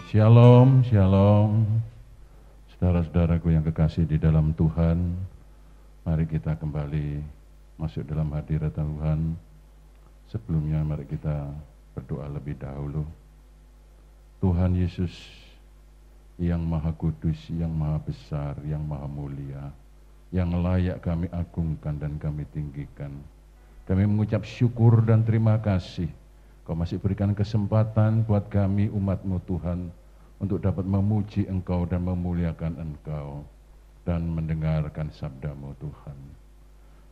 Shalom, shalom. Saudara-saudaraku yang kekasih di dalam Tuhan, mari kita kembali masuk dalam hadirat Tuhan. Sebelumnya mari kita berdoa lebih dahulu. Tuhan Yesus yang Maha Kudus, yang Maha Besar, yang Maha Mulia, yang layak kami agungkan dan kami tinggikan. Kami mengucap syukur dan terima kasih. Kau masih berikan kesempatan buat kami umat-Mu Tuhan, untuk dapat memuji Engkau dan memuliakan Engkau dan mendengarkan sabda-Mu Tuhan.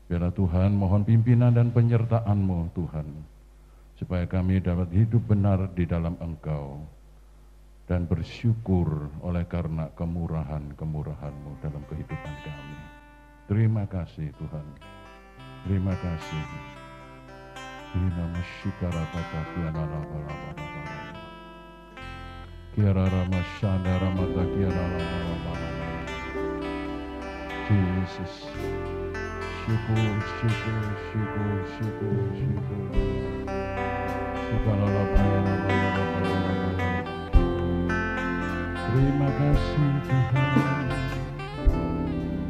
Biarlah Tuhan mohon pimpinan dan penyertaan-Mu Tuhan, supaya kami dapat hidup benar di dalam Engkau dan bersyukur oleh karena kemurahan-kemurahan-Mu dalam kehidupan kami. Terima kasih Tuhan, terima kasih. Dina masyikara kata kiana lama-lama. Kiara Rama Shanda Ramata Kiara Lama. Jesus, syukur. Terima kasih Tuhan.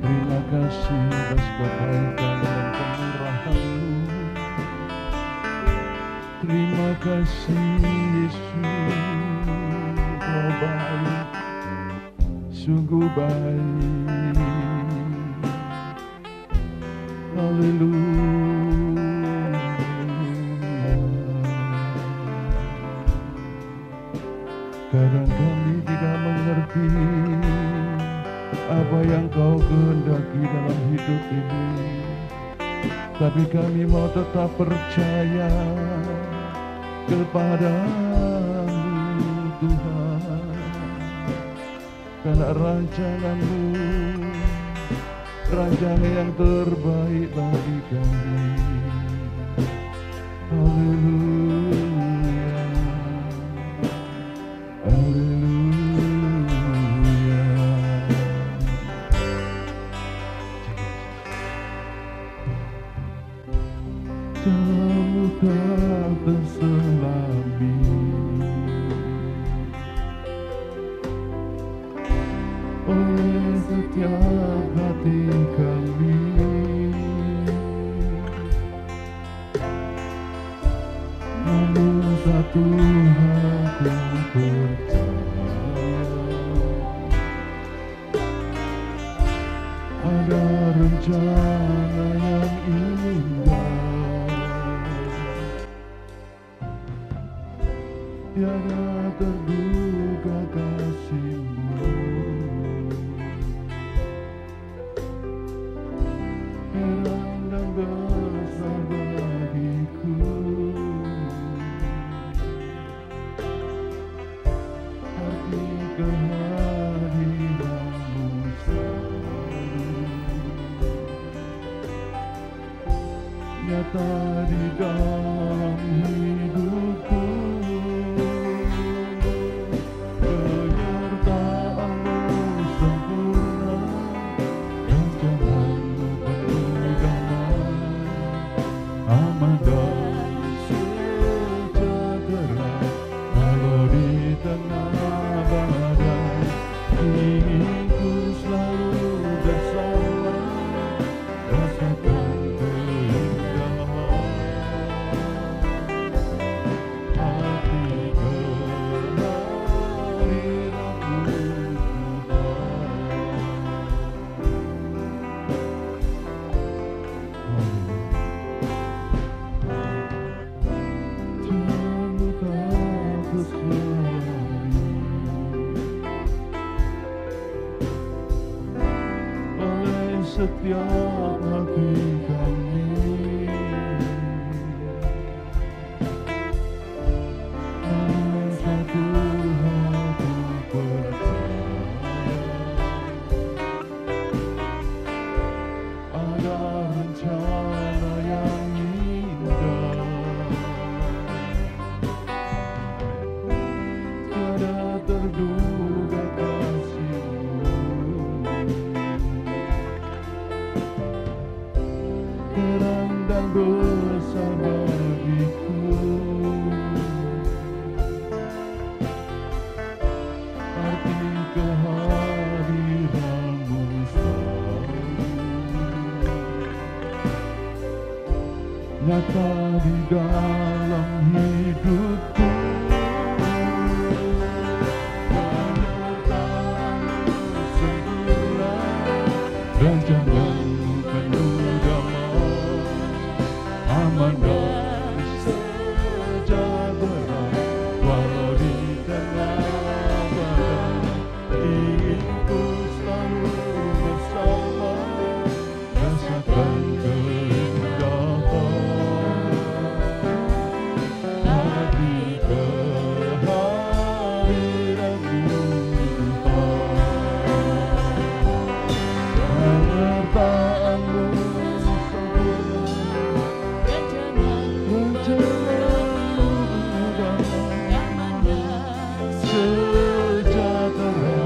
Terima kasih atas kebaikan dan kemurahan-Mu. Terima kasih Yesus. Kau baik, sungguh baik. Haleluya. Kadang kami tidak mengerti apa yang Kau kehendaki dalam hidup ini, tapi kami mau tetap percaya kepada-Mu Tuhan, karena rancangan-Mu, rancangan yang terbaik bagi kami. Haleluya, haleluya. Jalan-Mu tak terselami, oleh setiap hati kami. Namun satu aku percaya, ada rencana yang indah, tiada terduga kasih-Mu. Heran dan besar bagiku, arti kehadiran-Mu selalu nyata di dalam hidupku. Selalu bersama, rasakan keindahan. setiap hati kami. Hanya satu hati percaya, ada rencana yang indah, tiada terduga kasih-Mu, terang dan besar bagiku. Arti kehadiran-Mu selalu nyata di dalam hidupku. Penyertaan-Mu sempurna, rancangan-Mu penuh damai, aman dan sejahtera, walau di tengah badai. Ingin ku selalu bersama, rasakan keindahan hati kehadiran-Mu, Tuhan. Penyertaan-Mu sempurna, rencana-Mu damai, sejahtera,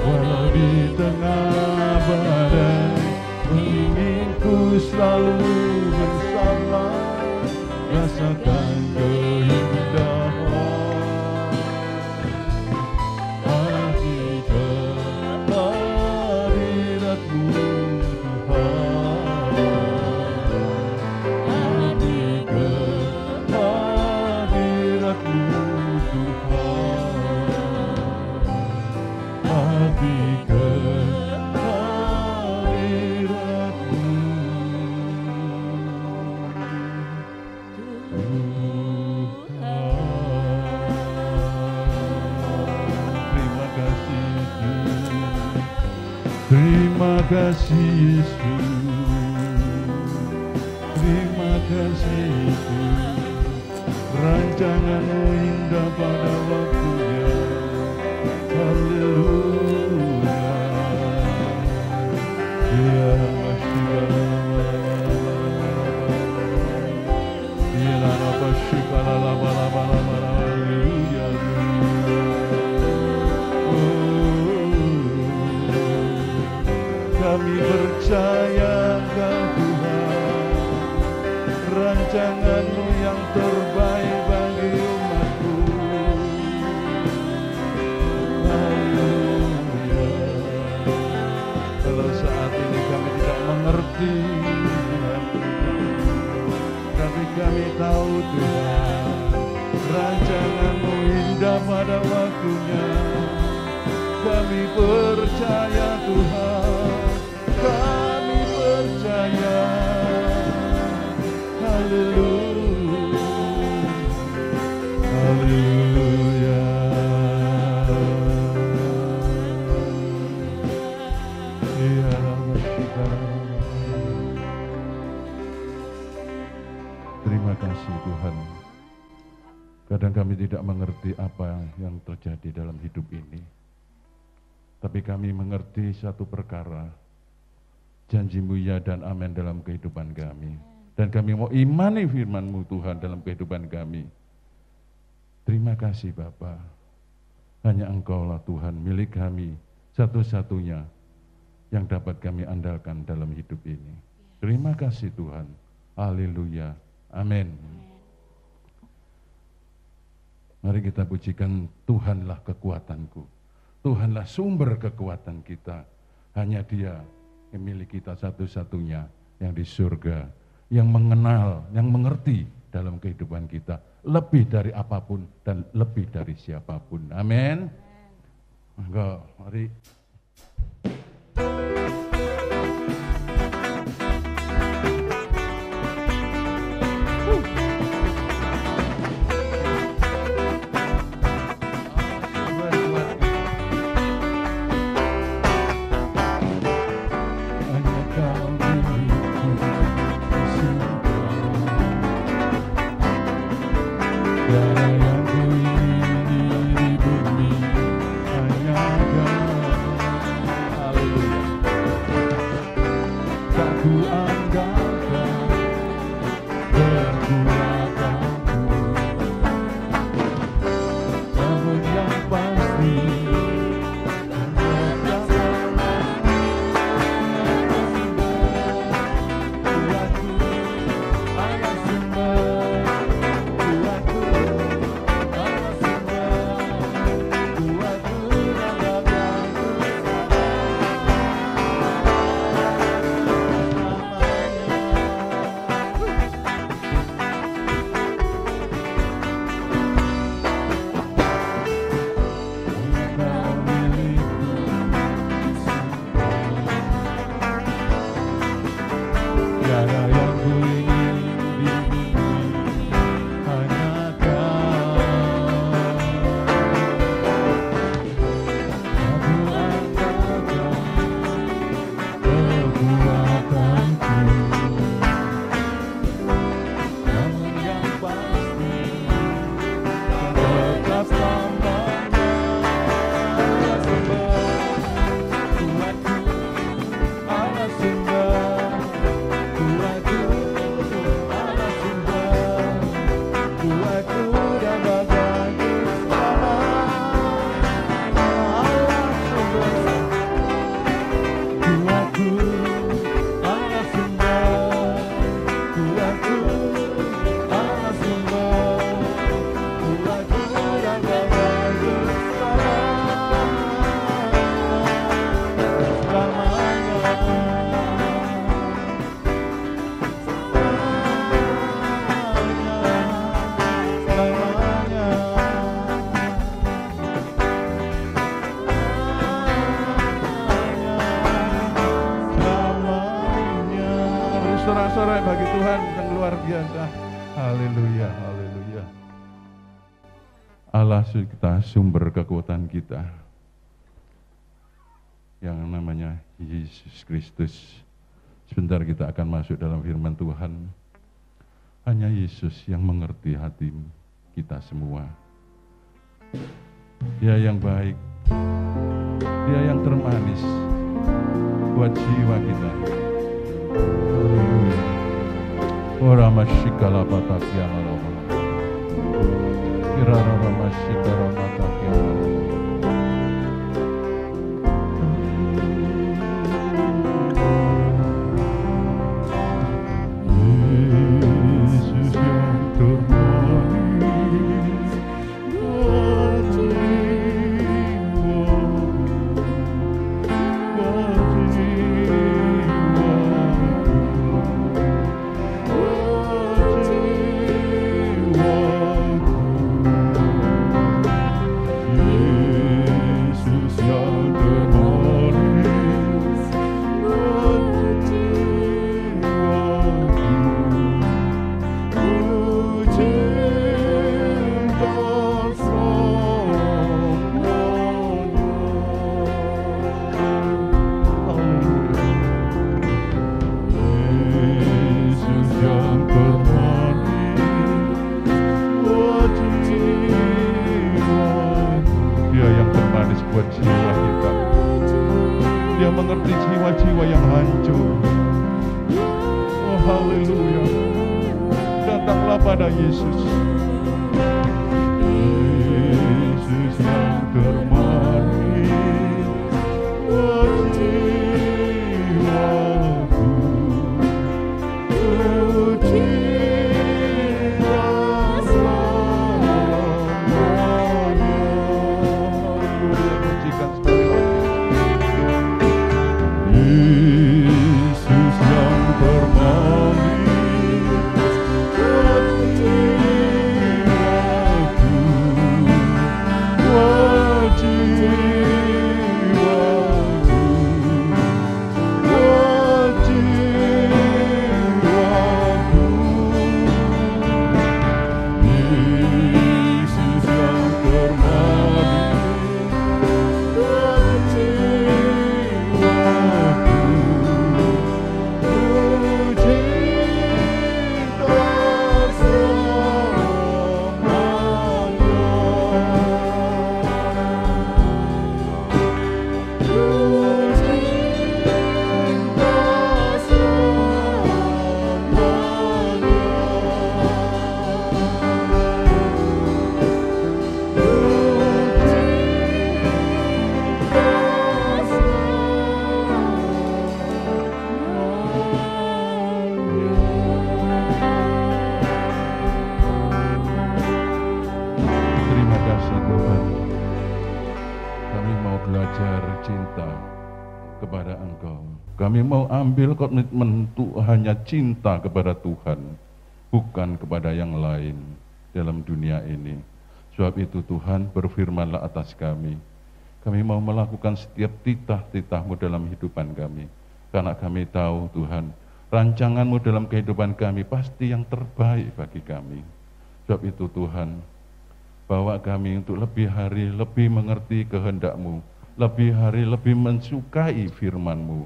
walau di tengah badai. Ingin ku selalu bersama, rasakan keindahan hati kehadiran-Mu, Tuhan. Hati kehadiran-Mu, Tuhan. Hati kehadiran-Mu, Tuhan. Terima kasih Yesus, terima kasih Yesus, terima kasih Yesus. Rancangan-Mu indah pada waktunya. Haleluya. Ya haleluya. Kami percaya Engkau Tuhan, rancangan-Mu yang terbaik bagi umat-Mu. Haleluya. Kalau saat ini kami tidak mengerti Tuhan, tapi kami tahu Tuhan, rancangan-Mu indah pada waktunya. Kami percaya Tuhan, kami percaya. Haleluya, haleluya. Ya terima kasih Tuhan. Kadang kami tidak mengerti apa yang terjadi dalam hidup ini, tapi kami mengerti satu perkara, janji-Mu ya dan amin dalam kehidupan kami. Dan kami mau imani firman-Mu Tuhan dalam kehidupan kami. Terima kasih Bapa. Hanya Engkau-lah Tuhan milik kami, satu-satunya yang dapat kami andalkan dalam hidup ini. Terima kasih Tuhan. Haleluya. Amin. Mari kita pujikan, Tuhanlah kekuatanku. Tuhanlah sumber kekuatan kita. Hanya Dia yang milik kita satu-satunya yang di surga, yang mengenal, yang mengerti dalam kehidupan kita, lebih dari apapun dan lebih dari siapapun. Amin. Monggo, mari. Hanya Kau Tiada yang ku ingini di bumi, hanya Kau. Haleluya. Tak ku andalkan kekuatanku, namun yang pasti tiada yang ku ingin di bumi, hanya Kau. Aku andalkan kekuatanku, namun yang pasti tetap selamanya sembah Tuhanku, Allah sembah. Sorak-sorai bagi Tuhan yang luar biasa. Haleluya, haleluya. Allah kita, sumber kekuatan kita, yang namanya Yesus Kristus. Sebentar kita akan masuk dalam firman Tuhan. Hanya Yesus yang mengerti hati kita semua. Dia yang baik, Dia yang termanis buat jiwa kita. Haleluya. Ora masyikala patakia malama. Irara masyikara patakia malama. Yesus yang termanis buat buat jiwa kita. Dia mengerti jiwa-jiwa yang hancur. Oh haleluya. Datanglah pada Yesus. Yesus yang termanis buat jiwaku. Yesus yang termanis buat jiwaku. Tuhan, kami mau belajar cinta kepada Engkau. Kami mau ambil komitmen untuk hanya cinta kepada Tuhan, bukan kepada yang lain dalam dunia ini. Sebab itu Tuhan, berfirman-Lah atas kami. Kami mau melakukan setiap titah-titah-Mu dalam kehidupan kami. Karena kami tahu Tuhan, rancangan-Mu dalam kehidupan kami pasti yang terbaik bagi kami. Sebab itu Tuhan, bawa kami untuk lebih hari lebih mengerti kehendak-Mu, lebih hari lebih mensukai firman-Mu,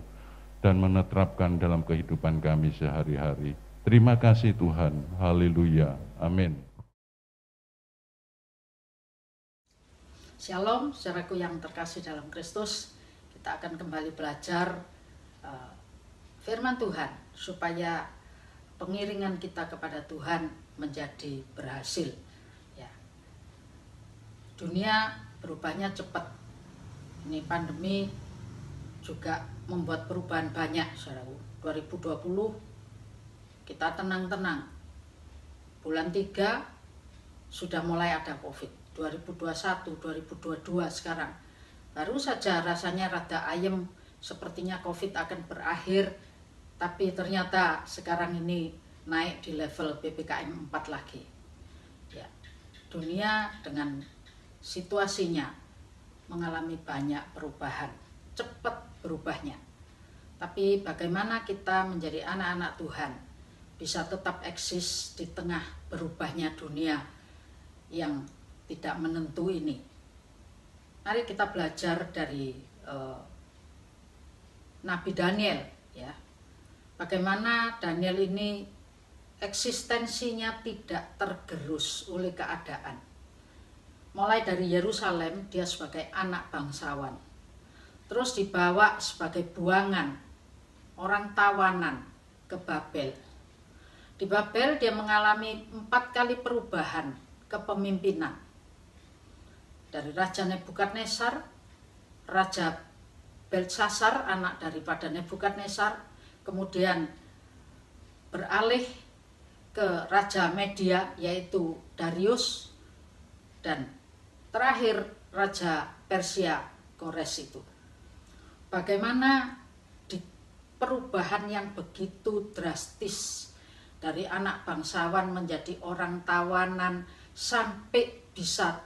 dan menerapkan dalam kehidupan kami sehari-hari. Terima kasih Tuhan. Haleluya. Amin. Shalom, saudaraku yang terkasih dalam Kristus. Kita akan kembali belajar firman Tuhan supaya pengiringan kita kepada Tuhan menjadi berhasil. Ya. Dunia berubahnya cepat. Ini pandemi juga membuat perubahan banyak, saudaraku. 2020 kita tenang-tenang. Bulan 3 sudah mulai ada COVID. 2021, 2022 sekarang. Baru saja rasanya rada ayem, sepertinya COVID akan berakhir, tapi ternyata sekarang ini naik di level PPKM 4 lagi. Ya, dunia dengan situasinya mengalami banyak perubahan, cepat berubahnya. Tapi bagaimana kita menjadi anak-anak Tuhan bisa tetap eksis di tengah berubahnya dunia yang tidak menentu ini? Mari kita belajar dari Nabi Daniel, ya. Bagaimana Daniel ini eksistensinya tidak tergerus oleh keadaan. Mulai dari Yerusalem, dia sebagai anak bangsawan. Terus dibawa sebagai buangan, orang tawanan ke Babel. Di Babel dia mengalami 4 kali perubahan kepemimpinan. Dari Raja Nebukadnezar, Raja Belsasar, anak daripada Nebukadnezar, kemudian beralih ke Raja Media, yaitu Darius, dan terakhir Raja Persia, Kores itu. Bagaimana di perubahan yang begitu drastis dari anak bangsawan menjadi orang tawanan sampai bisa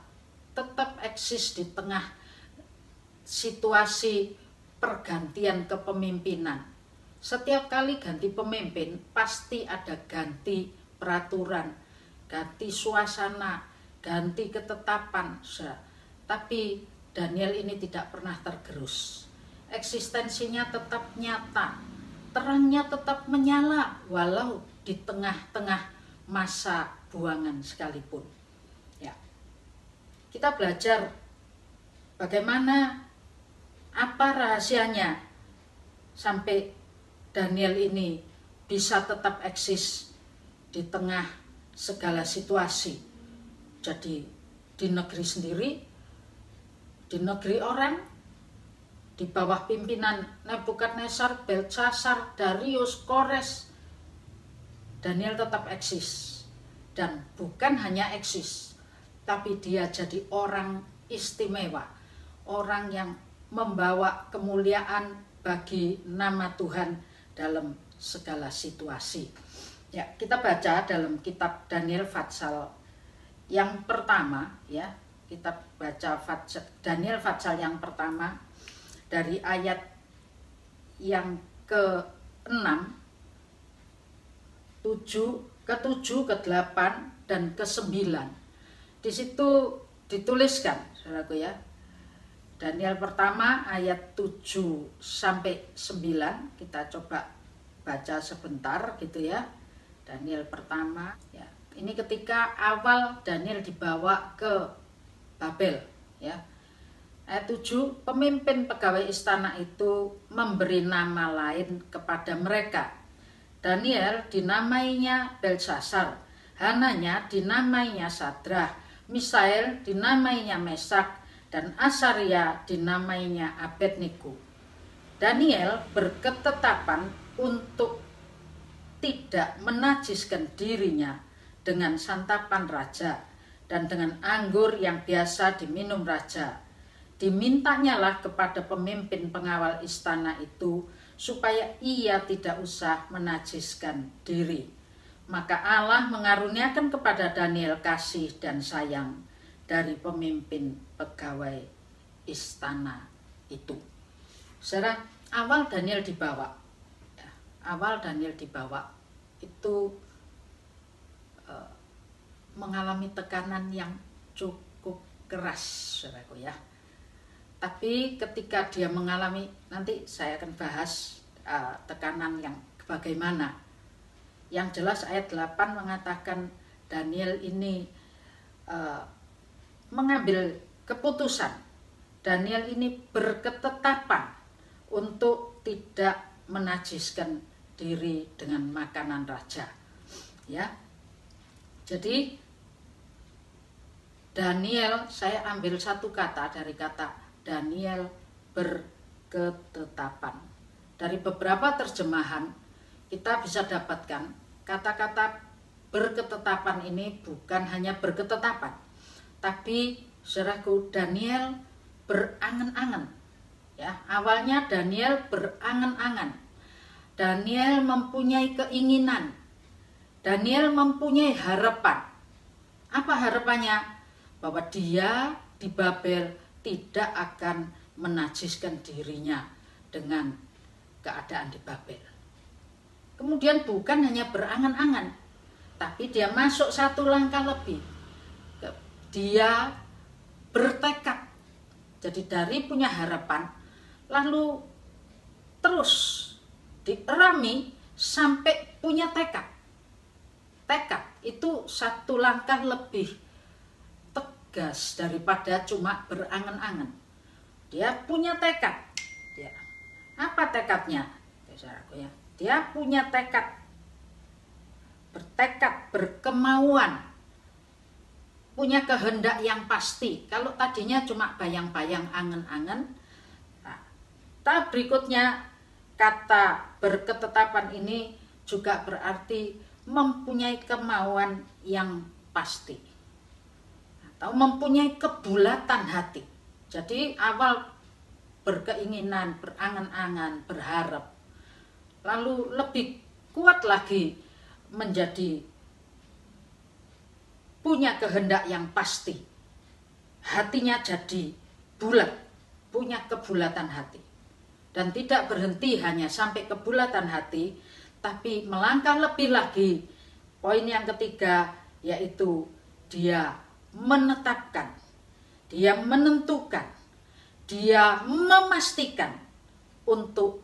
tetap eksis di tengah situasi pergantian kepemimpinan. Setiap kali ganti pemimpin pasti ada ganti peraturan, ganti suasana, ganti ketetapan. Tapi Daniel ini tidak pernah tergerus. Eksistensinya tetap nyata, terangnya tetap menyala walau di tengah-tengah masa buangan sekalipun. Ya. Kita belajar bagaimana, apa rahasianya sampai Daniel ini bisa tetap eksis di tengah segala situasi. Jadi di negeri sendiri, di negeri orang, di bawah pimpinan Nebukadnezar, Belsasar, Darius, Kores, Daniel tetap eksis. Dan bukan hanya eksis, tapi dia jadi orang istimewa, orang yang membawa kemuliaan bagi nama Tuhan dalam segala situasi. Ya, kita baca dalam kitab Daniel Fatsal yang pertama, ya. Kita baca Daniel Fatsal yang pertama dari ayat yang ke-6, ke-7, ke-8 dan ke-9. Di situ dituliskan, saudaraku, ya. Daniel pertama ayat 7 sampai 9, kita coba baca sebentar gitu ya. Daniel pertama, ya. Ini ketika awal Daniel dibawa ke Babel, ya. Ayat 7, pemimpin pegawai istana itu memberi nama lain kepada mereka. Daniel dinamainya Belsasar, Hananya dinamainya Sadrah, Misael dinamainya Mesak, dan Asaria dinamainya Abednego. Daniel berketetapan untuk tidak menajiskan dirinya dengan santapan raja dan dengan anggur yang biasa diminum raja. Dimintanyalah kepada pemimpin pengawal istana itu supaya ia tidak usah menajiskan diri. Maka Allah mengaruniakan kepada Daniel kasih dan sayang dari pemimpin pegawai istana itu. Saudara, awal Daniel dibawa itu mengalami tekanan yang cukup keras, saudaraku ya. Tapi ketika dia mengalami, nanti saya akan bahas tekanan yang bagaimana. Yang jelas ayat 8 mengatakan Daniel ini mengambil keputusan. Daniel ini berketetapan untuk tidak menajiskan diri dengan makanan raja. Ya. Jadi Daniel, saya ambil satu kata dari kata Daniel berketetapan. Dari beberapa terjemahan kita bisa dapatkan kata-kata berketetapan ini bukan hanya berketetapan, tapi saudaraku, Daniel berangan-angan. Ya, awalnya Daniel berangan-angan. Daniel mempunyai keinginan. Daniel mempunyai harapan. Apa harapannya? Bahwa dia di Babel tidak akan menajiskan dirinya dengan keadaan di Babel. Kemudian bukan hanya berangan-angan, tapi dia masuk satu langkah lebih. Dia bertekad. Jadi dari punya harapan, lalu terus dierami sampai punya tekad. Tekad itu satu langkah lebih tegas daripada cuma berangan-angan. Dia punya tekad. Apa tekadnya? Saudaraku ya. Dia punya tekad. Bertekad, berkemauan. Punya kehendak yang pasti. Kalau tadinya cuma bayang-bayang, angan-angan. Nah, berikutnya kata berketetapan ini juga berarti mempunyai kemauan yang pasti. Atau mempunyai kebulatan hati. Jadi awal berkeinginan, berangan-angan, berharap. Lalu lebih kuat lagi menjadi punya kehendak yang pasti. Hatinya jadi bulat, punya kebulatan hati. Dan tidak berhenti hanya sampai kebulatan hati, tapi melangkah lebih lagi. Poin yang ketiga yaitu dia menetapkan, dia menentukan, dia memastikan untuk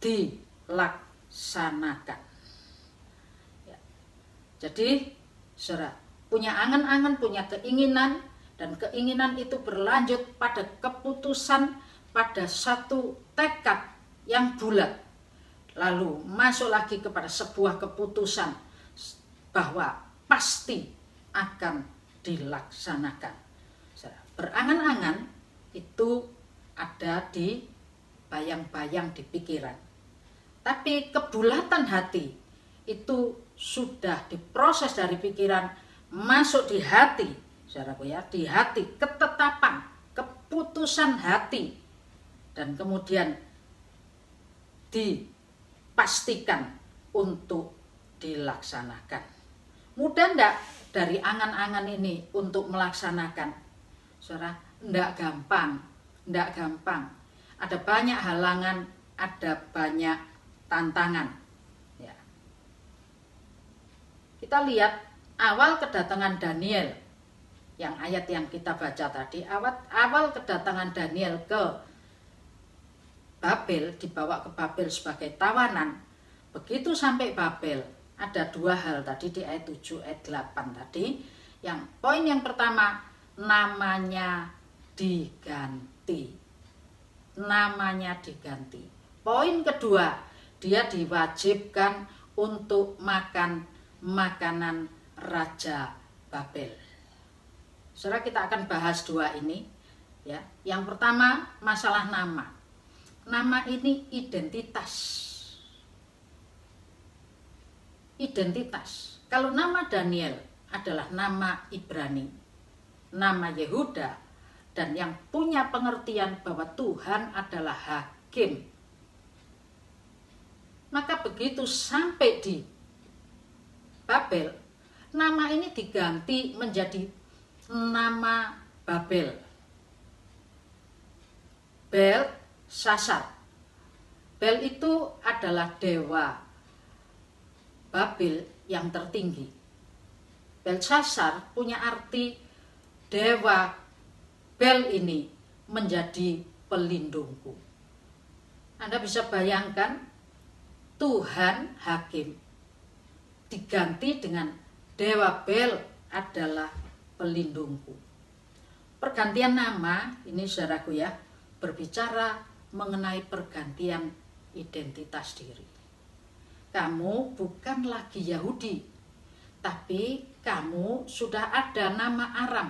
dilaksanakan. Ya. Jadi, saudara, punya angan-angan, punya keinginan, dan keinginan itu berlanjut pada keputusan, pada satu tekad yang bulat. Lalu masuk lagi kepada sebuah keputusan bahwa pasti akan dilaksanakan. Berangan-angan itu ada di bayang-bayang di pikiran. Tapi kebulatan hati itu sudah diproses dari pikiran masuk di hati, saudaraku ya, di hati, ketetapan, keputusan hati, dan kemudian dipastikan untuk dilaksanakan. Mudah enggak dari angan-angan ini untuk melaksanakan? Saudara, enggak gampang, enggak gampang. Ada banyak halangan, ada banyak tantangan. Ya. Kita lihat awal kedatangan Daniel, yang ayat yang kita baca tadi, awal kedatangan Daniel ke Babel, dibawa ke Babel sebagai tawanan. Begitu sampai Babel, ada dua hal tadi di ayat 7, ayat 8 tadi. Yang poin yang pertama, namanya diganti. Namanya diganti. Poin kedua, dia diwajibkan untuk makan makanan Raja Babel. Saudara, kita akan bahas dua ini. Ya. Yang pertama, masalah nama. Nama ini identitas. Identitas. Kalau nama Daniel adalah nama Ibrani, nama Yehuda, dan yang punya pengertian bahwa Tuhan adalah hakim. Maka begitu sampai di Babel, nama ini diganti menjadi nama Babel, Belsasar. Bel itu adalah dewa Babel yang tertinggi. Belsasar punya arti dewa Bel ini menjadi pelindungku. Anda bisa bayangkan Tuhan hakim diganti dengan dewa Bel adalah pelindungku. Pergantian nama ini saudaraku ya, berbicara mengenai pergantian identitas diri. Kamu bukan lagi Yahudi, tapi kamu sudah ada nama Aram.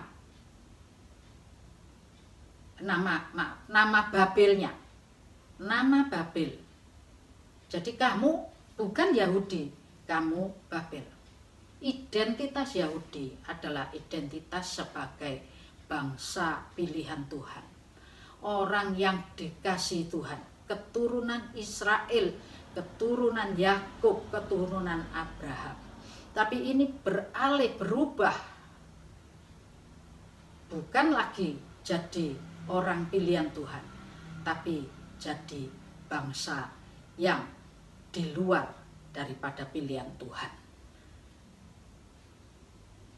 Nama Babelnya. Nama Babel. Jadi kamu bukan Yahudi, kamu Babel. Identitas Yahudi adalah identitas sebagai bangsa pilihan Tuhan. Orang yang dikasihi Tuhan, keturunan Israel, keturunan Yakub, keturunan Abraham. Tapi ini berubah. Bukan lagi jadi orang pilihan Tuhan, tapi jadi bangsa yang di luar daripada pilihan Tuhan.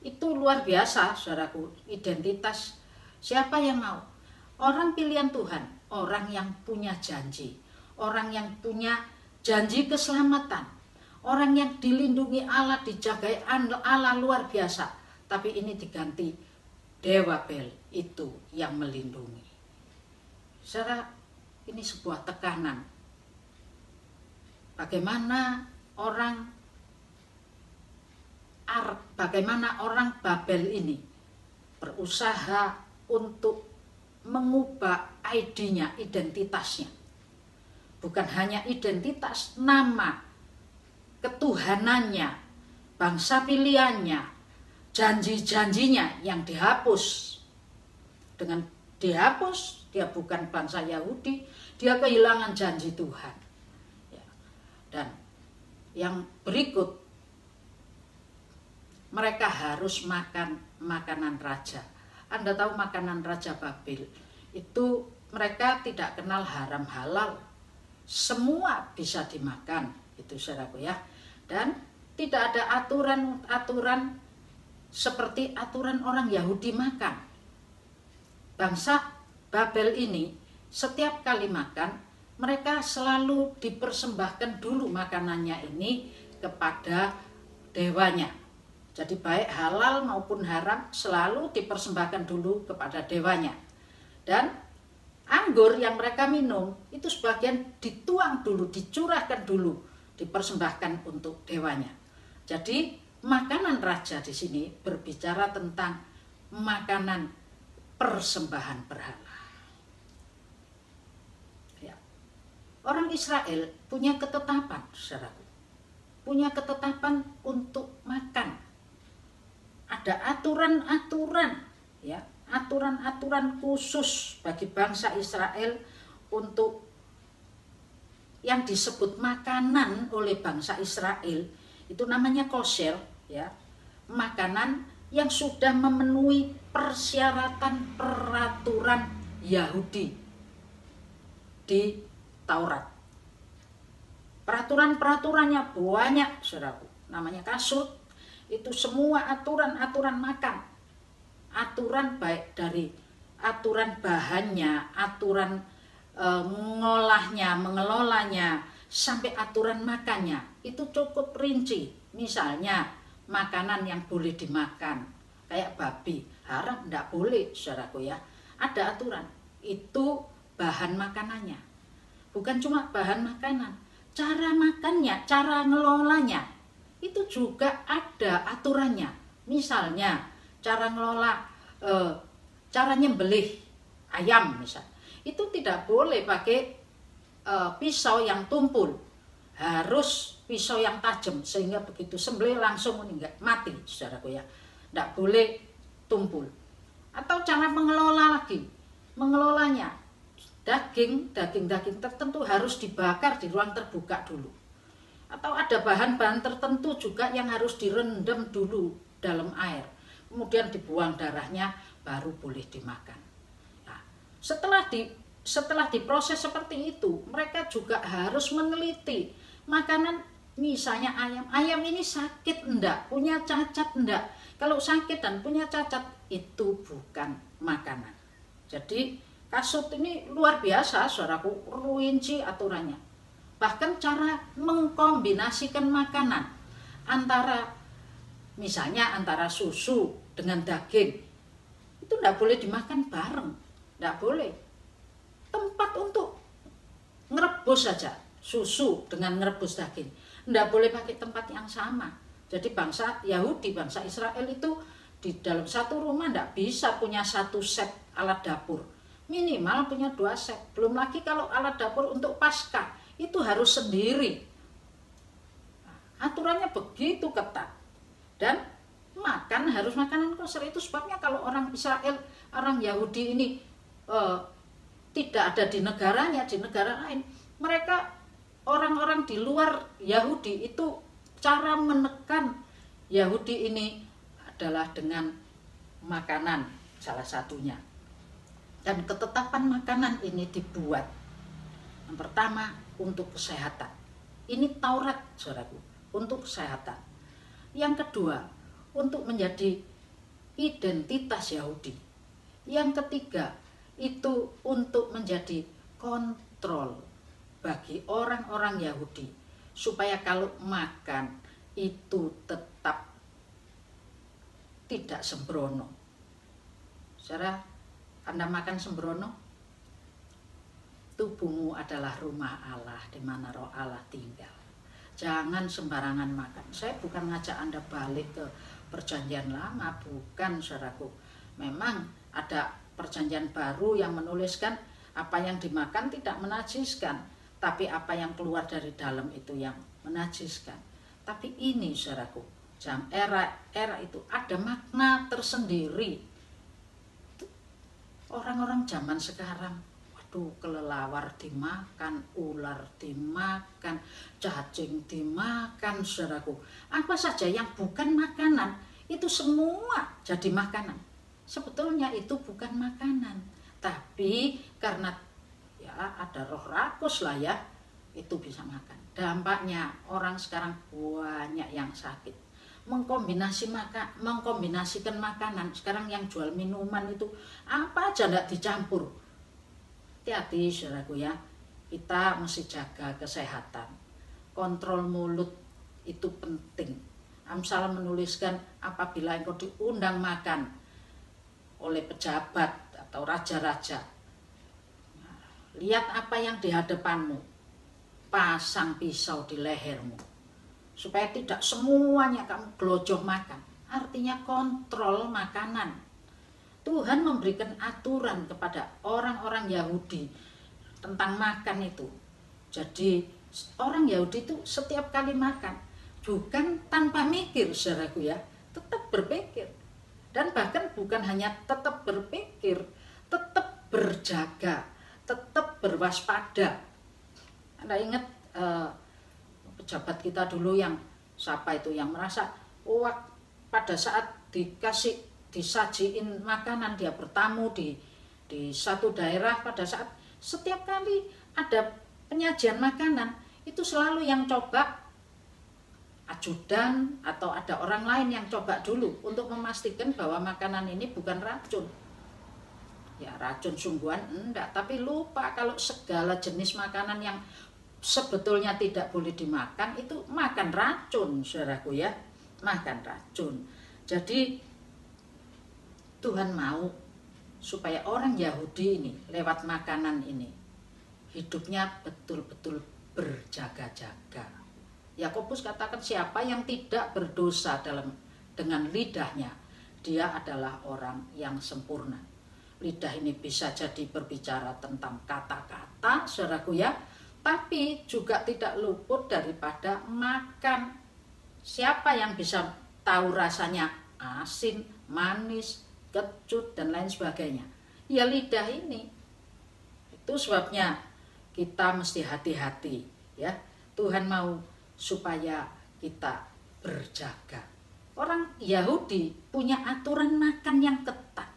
Itu luar biasa, saudaraku, identitas siapa yang mau. Orang pilihan Tuhan, orang yang punya janji, orang yang punya janji keselamatan, orang yang dilindungi Allah, dijagai Allah luar biasa. Tapi ini diganti dewa Bel, itu yang melindungi. Saudara, ini sebuah tekanan. Bagaimana orang Babel ini berusaha untuk mengubah ID-nya, identitasnya. Bukan hanya identitas, nama, ketuhanannya, bangsa pilihannya, janji-janjinya yang dihapus. Dengan dihapus, dia bukan bangsa Yahudi, dia kehilangan janji Tuhan. Dan yang berikut, mereka harus makan makanan raja. Anda tahu makanan Raja Babel itu mereka tidak kenal haram halal. Semua bisa dimakan, itu saudaraku ya. Dan tidak ada aturan seperti aturan orang Yahudi makan. Bangsa Babel ini setiap kali makan, mereka selalu dipersembahkan dulu makanannya ini kepada dewanya. Jadi baik halal maupun haram selalu dipersembahkan dulu kepada dewanya. Dan anggur yang mereka minum itu sebagian dituang dulu, dicurahkan dulu, dipersembahkan untuk dewanya. Jadi makanan raja di sini berbicara tentang makanan persembahan berhala. Ya. Orang Israel punya ketetapan, saudaraku. Punya ketetapan untuk makan. Ada aturan-aturan, ya, aturan-aturan khusus bagi bangsa Israel untuk yang disebut makanan oleh bangsa Israel itu namanya kosher, ya, makanan yang sudah memenuhi persyaratan peraturan Yahudi di Taurat. Peraturan-peraturannya banyak, saudaraku, namanya kasut. Itu semua aturan-aturan makan. Aturan baik dari aturan bahannya, aturan mengelolanya, sampai aturan makannya. Itu cukup rinci. Misalnya makanan yang boleh dimakan, kayak babi, haram, enggak boleh, saudaraku ya. Ada aturan. Itu bahan makanannya. Bukan cuma bahan makanan, cara makannya, cara ngelolanya. Itu juga ada aturannya. Misalnya cara ngelola, cara nyembelih ayam misal, itu tidak boleh pakai pisau yang tumpul, harus pisau yang tajam sehingga begitu sembelih langsung meninggal, mati, saudaraku ya. tidak boleh tumpul. Atau cara mengelola lagi, mengelolanya, daging tertentu harus dibakar di ruang terbuka dulu. Atau ada bahan-bahan tertentu juga yang harus direndam dulu dalam air, kemudian dibuang darahnya, baru boleh dimakan. Nah, setelah diproses seperti itu, mereka juga harus meneliti makanan. Misalnya ayam ini sakit enggak, punya cacat enggak. Kalau sakit dan punya cacat, itu bukan makanan. Jadi kasut ini luar biasa, saudaraku, rinci aturannya. Bahkan cara mengkombinasikan makanan misalnya antara susu dengan daging, itu enggak boleh dimakan bareng, enggak boleh. Tempat untuk ngerebus saja, susu dengan ngerebus daging, enggak boleh pakai tempat yang sama. Jadi bangsa Yahudi, bangsa Israel itu di dalam satu rumah enggak bisa punya satu set alat dapur. Minimal punya 2 set. Belum lagi kalau alat dapur untuk Paskah, itu harus sendiri. Aturannya begitu ketat. Dan harus makanan kosher. Itu sebabnya kalau orang Israel, orang Yahudi ini tidak ada di negaranya, di negara lain, mereka orang-orang di luar Yahudi itu cara menekan Yahudi ini adalah dengan makanan salah satunya. Dan ketetapan makanan ini dibuat yang pertama untuk kesehatan. Ini Taurat, saudaraku, untuk kesehatan. Yang kedua, untuk menjadi identitas Yahudi. Yang ketiga, itu untuk menjadi kontrol bagi orang-orang Yahudi, supaya kalau makan itu tetap tidak sembrono. Saudara, Anda makan sembrono, tubuhmu adalah rumah Allah di mana roh Allah tinggal. Jangan sembarangan makan. Saya bukan ngajak Anda balik ke perjanjian lama, bukan, saudaraku. Memang ada perjanjian baru yang menuliskan apa yang dimakan tidak menajiskan, tapi apa yang keluar dari dalam itu yang menajiskan. Tapi ini, saudaraku, era itu ada makna tersendiri. Orang-orang zaman sekarang, waduh, kelelawar dimakan, ular dimakan, cacing dimakan, saudaraku. Apa saja yang bukan makanan, itu semua jadi makanan. Sebetulnya itu bukan makanan, tapi karena ya ada roh rakus lah ya, itu bisa makan. Dampaknya orang sekarang banyak yang sakit. Mengkombinasikan makanan. Sekarang yang jual minuman itu apa aja enggak dicampur. Hati-hati, saudaraku ya. Kita mesti jaga kesehatan. Kontrol mulut itu penting. Amsal menuliskan apabila engkau diundang makan oleh pejabat atau raja-raja, lihat apa yang di hadapanmu, pasang pisau di lehermu, supaya tidak semuanya kamu gelojoh makan. Artinya kontrol makanan. Tuhan memberikan aturan kepada orang-orang Yahudi tentang makan itu. Jadi orang Yahudi itu setiap kali makan bukan tanpa mikir, saudaraku ya, tetap berpikir. Dan bahkan bukan hanya tetap berpikir, tetap berjaga, tetap berwaspada. Anda ingat pejabat kita dulu yang siapa itu yang merasa pada saat disajiin makanan, dia bertamu di satu daerah, pada saat setiap kali ada penyajian makanan itu selalu yang coba ajudan atau ada orang lain yang coba dulu untuk memastikan bahwa makanan ini bukan racun. Ya, racun sungguhan enggak, tapi lupa kalau segala jenis makanan yang sebetulnya tidak boleh dimakan itu makan racun, saudaraku ya, makan racun. Jadi Tuhan mau supaya orang Yahudi ini lewat makanan ini hidupnya betul-betul berjaga-jaga. Yakobus katakan siapa yang tidak berdosa dengan lidahnya, dia adalah orang yang sempurna. Lidah ini bisa jadi berbicara tentang kata-kata, saudaraku ya, tapi juga tidak luput daripada makan. Siapa yang bisa tahu rasanya asin, manis, kecut, dan lain sebagainya. Ya lidah ini. Itu sebabnya kita mesti hati-hati ya. Tuhan mau supaya kita berjaga. Orang Yahudi punya aturan makan yang ketat.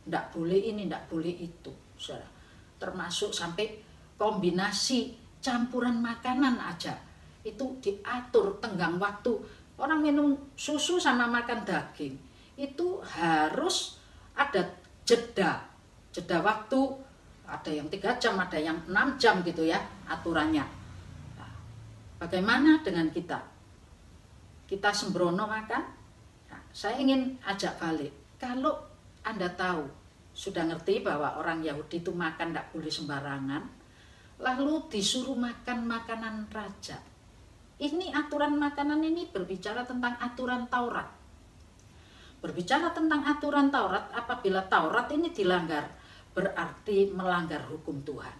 Nggak boleh ini, nggak boleh itu. Saudara. Termasuk sampai kombinasi campuran makanan aja. Itu diatur tenggang waktu. Orang minum susu sama makan daging. Itu harus ada jeda. Jeda waktu, ada yang 3 jam, ada yang 6 jam gitu ya aturannya. Nah, bagaimana dengan kita? Kita sembrono makan? Nah, saya ingin ajak balik. Kalau Anda tahu, sudah ngerti bahwa orang Yahudi itu makan tidak boleh sembarangan, lalu disuruh makan makanan raja. Ini aturan makanan ini berbicara tentang aturan Taurat. Berbicara tentang aturan Taurat, apabila Taurat ini dilanggar, berarti melanggar hukum Tuhan.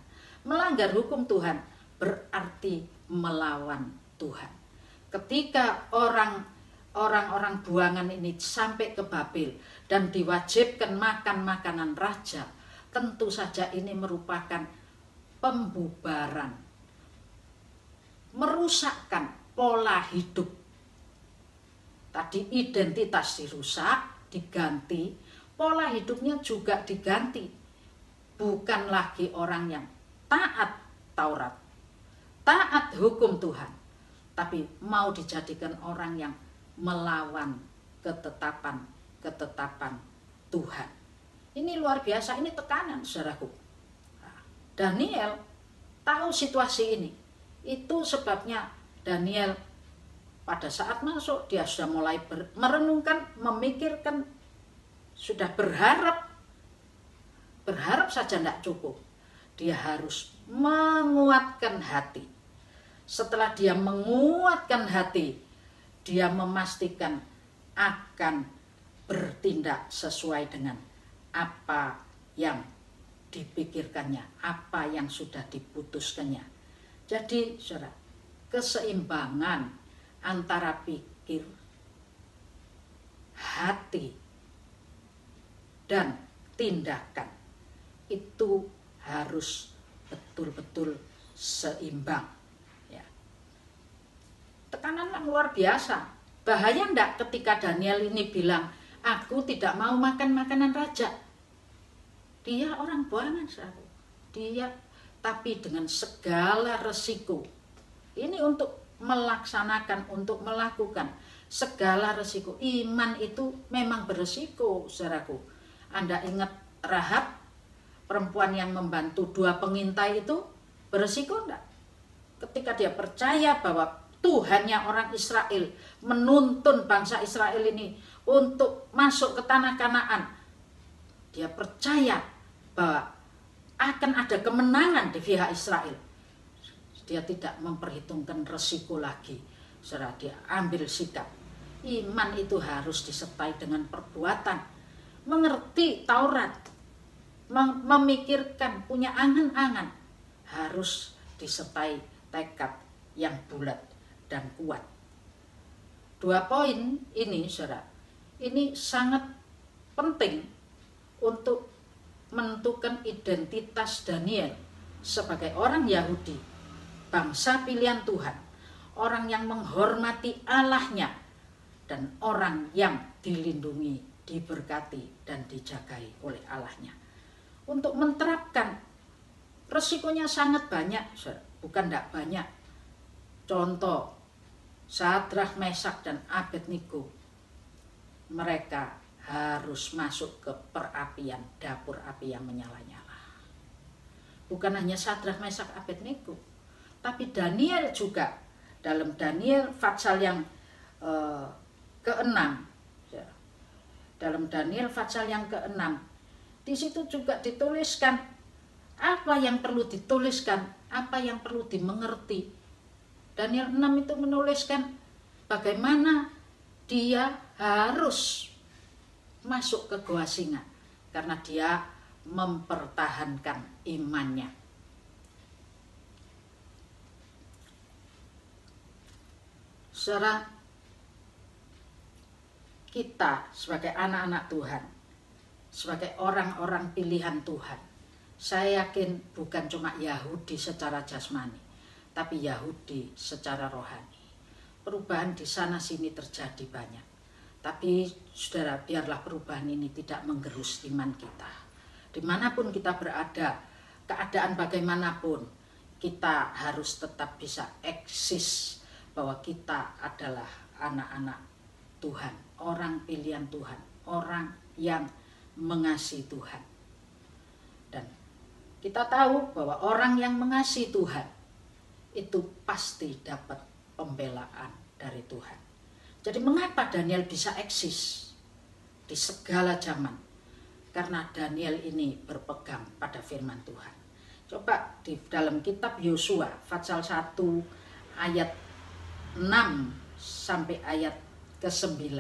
Melanggar hukum Tuhan berarti melawan Tuhan. Ketika orang-orang buangan ini sampai ke Babel dan diwajibkan makan makanan raja, tentu saja ini merupakan pembubaran, merusakkan pola hidup. Tadi identitas dirusak, diganti, pola hidupnya juga diganti. Bukan lagi orang yang taat Taurat, taat hukum Tuhan, tapi mau dijadikan orang yang melawan ketetapan Tuhan. Ini luar biasa, ini tekanan saudaraku. Daniel tahu situasi ini. Itu sebabnya Daniel pada saat masuk dia sudah mulai merenungkan, memikirkan, sudah berharap saja tidak cukup. Dia harus menguatkan hati. Setelah dia menguatkan hati, dia memastikan akan bertindak sesuai dengan apa yang dipikirkannya, apa yang sudah diputuskannya. Jadi, saudara, keseimbangan antara pikir, hati, dan tindakan itu harus betul-betul seimbang. Ya. Tekanan yang luar biasa. Bahaya enggak ketika Daniel ini bilang, aku tidak mau makan makanan raja. Dia orang buangan, saudara. Dia tapi dengan segala resiko. Ini untuk melaksanakan, untuk melakukan segala resiko. Iman itu memang beresiko, saudaraku. Anda ingat Rahab, perempuan yang membantu 2 pengintai itu, beresiko enggak? Ketika dia percaya bahwa Tuhannya orang Israel menuntun bangsa Israel ini untuk masuk ke tanah Kanaan, dia percaya bahwa akan ada kemenangan di pihak Israel. Dia tidak memperhitungkan resiko lagi. Saudara, dia ambil sikap. Iman itu harus disertai dengan perbuatan. Mengerti Taurat, memikirkan, punya angan-angan, harus disertai tekad yang bulat dan kuat. 2 poin ini, saudara, ini sangat penting untuk menentukan identitas Daniel sebagai orang Yahudi, bangsa pilihan Tuhan, orang yang menghormati Allahnya, dan orang yang dilindungi, diberkati, dan dijagai oleh Allahnya. Untuk menerapkan, resikonya sangat banyak, bukan tidak banyak. Contoh, Sadrah, Mesak, dan Abednego, mereka harus masuk ke perapian, dapur api yang menyala-nyala. Bukan hanya Sadrah, Mesak, Abednego, tapi Daniel juga. Dalam Daniel pasal yang ke-6, dalam Daniel pasal yang ke-6, di situ juga dituliskan apa yang perlu dituliskan, apa yang perlu dimengerti. Daniel 6 itu menuliskan bagaimana dia harus masuk ke gua singa karena dia mempertahankan imannya. Saudara, kita sebagai anak-anak Tuhan, sebagai orang-orang pilihan Tuhan, saya yakin bukan cuma Yahudi secara jasmani, tapi Yahudi secara rohani. Perubahan di sana sini terjadi banyak. Tapi saudara, biarlah perubahan ini tidak menggerus iman kita. Dimanapun kita berada, keadaan bagaimanapun, kita harus tetap bisa eksis bahwa kita adalah anak-anak Tuhan, orang pilihan Tuhan, orang yang mengasihi Tuhan. Dan kita tahu bahwa orang yang mengasihi Tuhan itu pasti dapat pembelaan dari Tuhan. Jadi mengapa Daniel bisa eksis di segala zaman? Karena Daniel ini berpegang pada firman Tuhan. Coba di dalam kitab Yosua pasal 1 ayat 6 sampai ayat ke-9.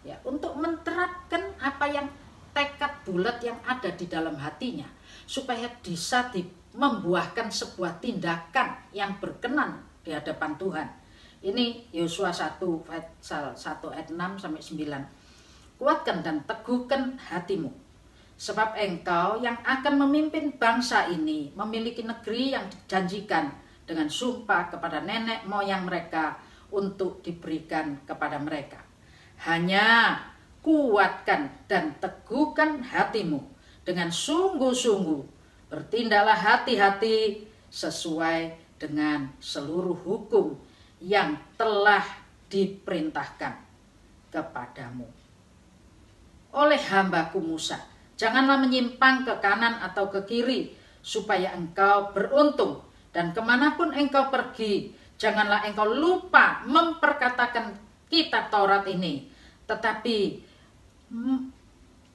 Ya, untuk menerapkan apa yang tekad bulat yang ada di dalam hatinya, supaya bisa membuahkan sebuah tindakan yang berkenan di hadapan Tuhan. Ini Yosua 1 ayat 6 sampai 9. Kuatkan dan teguhkan hatimu, sebab engkau yang akan memimpin bangsa ini memiliki negeri yang dijanjikan dengan sumpah kepada nenek moyang mereka untuk diberikan kepada mereka. Hanya kuatkan dan teguhkan hatimu dengan sungguh-sungguh. Bertindaklah hati-hati sesuai dengan seluruh hukum yang telah diperintahkan kepadamu oleh hambaku Musa. Janganlah menyimpang ke kanan atau ke kiri, supaya engkau beruntung. Dan kemanapun engkau pergi, janganlah engkau lupa memperkatakan kitab Taurat ini, tetapi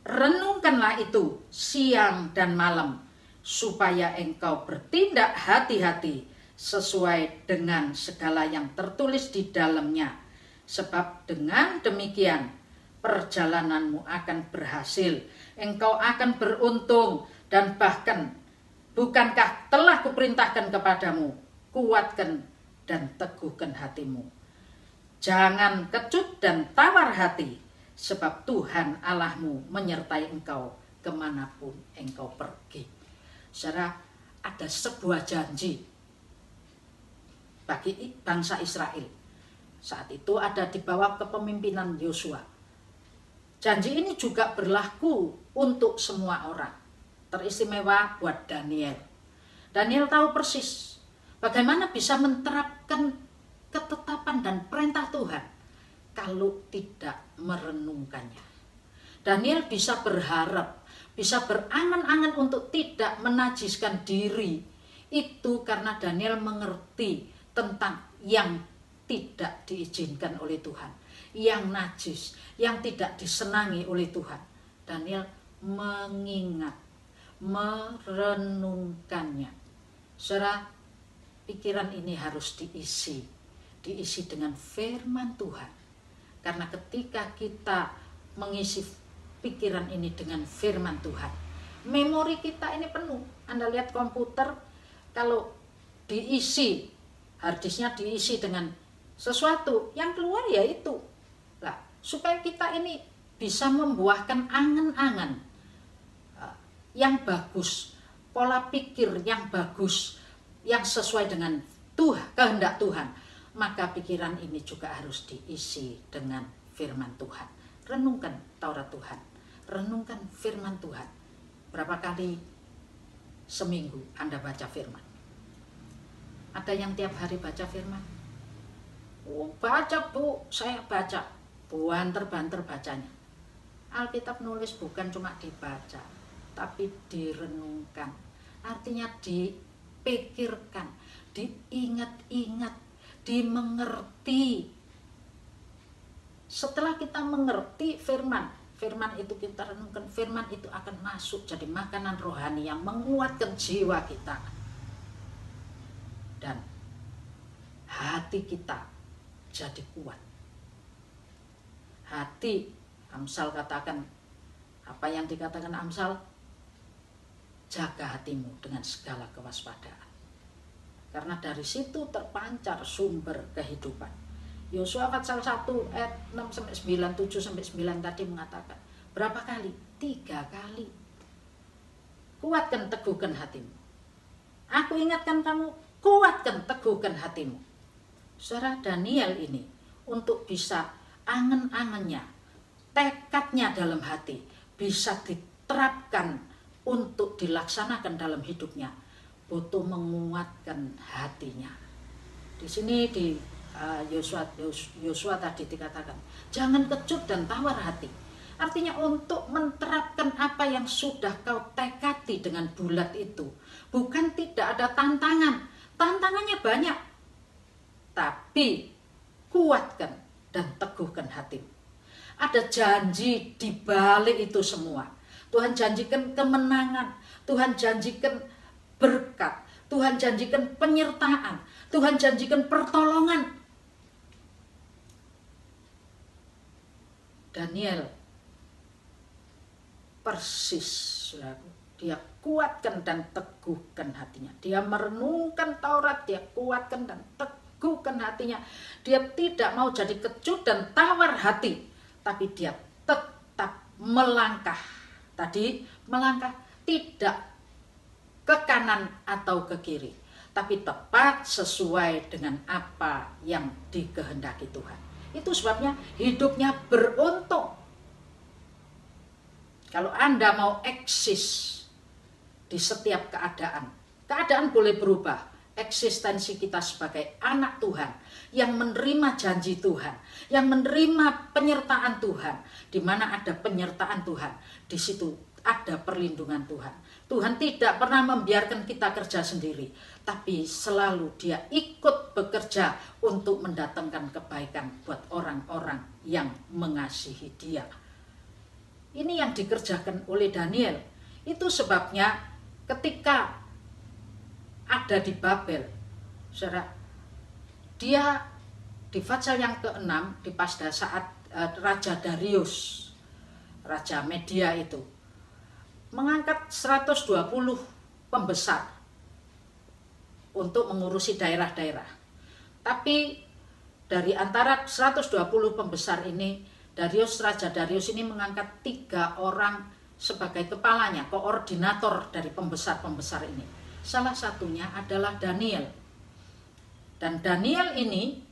renungkanlah itu siang dan malam, supaya engkau bertindak hati-hati sesuai dengan segala yang tertulis di dalamnya. Sebab dengan demikian perjalananmu akan berhasil, engkau akan beruntung, dan bahkan bukankah telah kuperintahkan kepadamu, kuatkan dan teguhkan hatimu. Jangan kecut dan tawar hati, sebab Tuhan Allahmu menyertai engkau kemanapun engkau pergi. Saudara, ada sebuah janji bagi bangsa Israel. Saat itu ada di bawah kepemimpinan Yosua. Janji ini juga berlaku untuk semua orang. Teristimewa buat Daniel. Daniel tahu persis bagaimana bisa menerapkan ketetapan dan perintah Tuhan kalau tidak merenungkannya. Daniel bisa berharap, bisa berangan-angan untuk tidak menajiskan diri. Itu karena Daniel mengerti tentang yang tidak diizinkan oleh Tuhan, yang najis, yang tidak disenangi oleh Tuhan. Daniel mengingat, merenungkannya. Saudara, pikiran ini harus diisi dengan firman Tuhan. Karena ketika kita mengisi pikiran ini dengan firman Tuhan, memori kita ini penuh. Anda lihat komputer, kalau diisi, harddisknya diisi dengan sesuatu, yang keluar ya itu. Nah, supaya kita ini bisa membuahkan angan-angan yang bagus, pola pikir yang bagus, yang sesuai dengan kehendak Tuhan, maka pikiran ini juga harus diisi dengan firman Tuhan. Renungkan Taurat Tuhan, renungkan firman Tuhan. Berapa kali seminggu Anda baca firman? Ada yang tiap hari baca firman? Oh, baca Bu, saya baca. Banter-banter bacanya. Alkitab nulis bukan cuma dibaca, tapi direnungkan. Artinya dipikirkan, diingat-ingat, dimengerti. Setelah kita mengerti firman itu kita renungkan, firman itu akan masuk jadi makanan rohani yang menguatkan jiwa kita. Dan hati kita jadi kuat. Hati, Amsal katakan, apa yang dikatakan Amsal? Jaga hatimu dengan segala kewaspadaan. Karena dari situ terpancar sumber kehidupan. Yosua pasal 1 ayat 6 sampai 9, 7 sampai 9 tadi mengatakan, berapa kali? 3 kali. Kuatkan, teguhkan hatimu. Aku ingatkan kamu, kuatkan, teguhkan hatimu. Saudara, Daniel ini untuk bisa angan-angannya, tekadnya dalam hati bisa diterapkan untuk dilaksanakan dalam hidupnya, butuh menguatkan hatinya. Di sini di Yosua tadi dikatakan, jangan kecut dan tawar hati. Artinya untuk menerapkan apa yang sudah kau tekadi dengan bulat itu, bukan tidak ada tantangan. Tantangannya banyak, tapi kuatkan dan teguhkan hatimu. Ada janji di balik itu semua. Tuhan janjikan kemenangan, Tuhan janjikan berkat, Tuhan janjikan penyertaan, Tuhan janjikan pertolongan. Daniel persis, saudaraku, dia kuatkan dan teguhkan hatinya. Dia merenungkan Taurat, dia kuatkan dan teguhkan hatinya. Dia tidak mau jadi kecut dan tawar hati, tapi dia tetap melangkah. Tadi melangkah tidak ke kanan atau ke kiri, tapi tepat sesuai dengan apa yang dikehendaki Tuhan. Itu sebabnya hidupnya beruntung. Kalau Anda mau eksis di setiap keadaan, keadaan boleh berubah. Eksistensi kita sebagai anak Tuhan yang menerima janji Tuhan, yang menerima penyertaan Tuhan. Di mana ada penyertaan Tuhan, di situ ada perlindungan Tuhan. Tuhan tidak pernah membiarkan kita kerja sendiri, tapi selalu Dia ikut bekerja untuk mendatangkan kebaikan buat orang-orang yang mengasihi Dia. Ini yang dikerjakan oleh Daniel. Itu sebabnya ketika ada di Babel, saudara, dia di pasal yang ke-6, di pada saat Raja Darius, Raja Media itu, mengangkat 120 pembesar untuk mengurusi daerah-daerah. Tapi dari antara 120 pembesar ini, Raja Darius ini mengangkat 3 orang sebagai kepalanya, koordinator dari pembesar-pembesar ini. Salah satunya adalah Daniel. Dan Daniel ini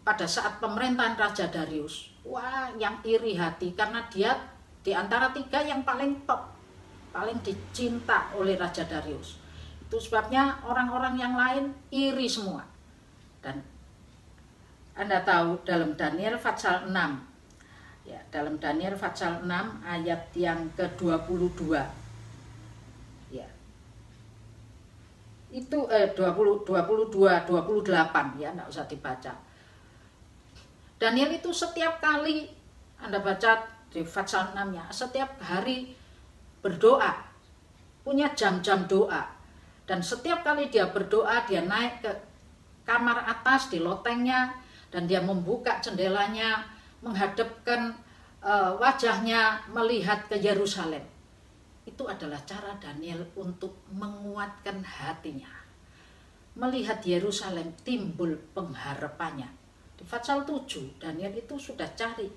pada saat pemerintahan Raja Darius, wah, yang iri hati karena dia di antara 3 yang paling top, paling dicinta oleh Raja Darius. Itu sebabnya orang-orang yang lain iri semua. Dan Anda tahu dalam Daniel pasal 6, ya, dalam Daniel pasal 6 ayat yang ke-22, ya, itu 22, 28, ya, enggak usah dibaca. Daniel itu setiap kali Anda baca di pasal 6-nya, setiap hari berdoa, punya jam-jam doa. Dan setiap kali dia berdoa, dia naik ke kamar atas di lotengnya, dan dia membuka jendelanya, menghadapkan wajahnya, melihat ke Yerusalem. Itu adalah cara Daniel untuk menguatkan hatinya. Melihat Yerusalem timbul pengharapannya. Di pasal 7, Daniel itu sudah cari,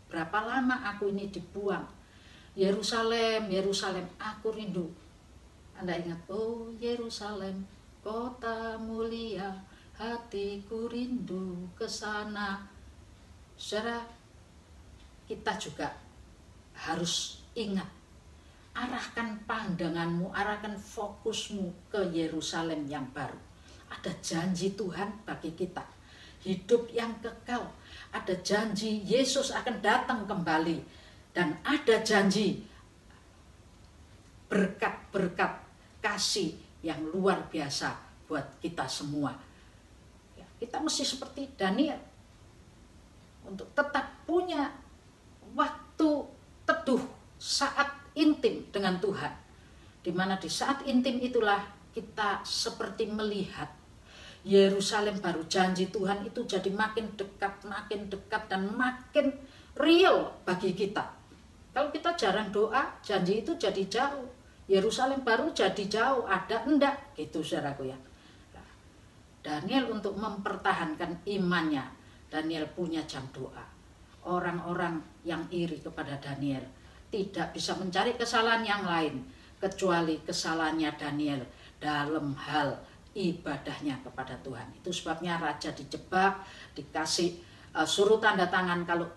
berapa lama aku ini dibuang. Yerusalem, Yerusalem, aku rindu. Anda ingat, oh Yerusalem, kota mulia, hatiku rindu ke sana. Saudara, kita juga harus ingat, arahkan pandanganmu, arahkan fokusmu ke Yerusalem yang baru. Ada janji Tuhan bagi kita, hidup yang kekal. Ada janji Yesus akan datang kembali. Dan ada janji berkat-berkat kasih yang luar biasa buat kita semua. Ya, kita mesti seperti Daniel, untuk tetap punya waktu teduh, saat intim dengan Tuhan, di mana di saat intim itulah kita seperti melihat Yerusalem baru, janji Tuhan itu jadi makin dekat dan makin real bagi kita. Kalau kita jarang doa, janji itu jadi jauh, Yerusalem baru jadi jauh, ada enggak gitu, saudaraku ya. Nah, Daniel untuk mempertahankan imannya Daniel punya jam doa. Orang-orang yang iri kepada Daniel tidak bisa mencari kesalahan yang lain kecuali kesalahannya Daniel dalam hal ibadahnya kepada Tuhan. Itu sebabnya raja dijebak, dikasih suruh tanda tangan kalau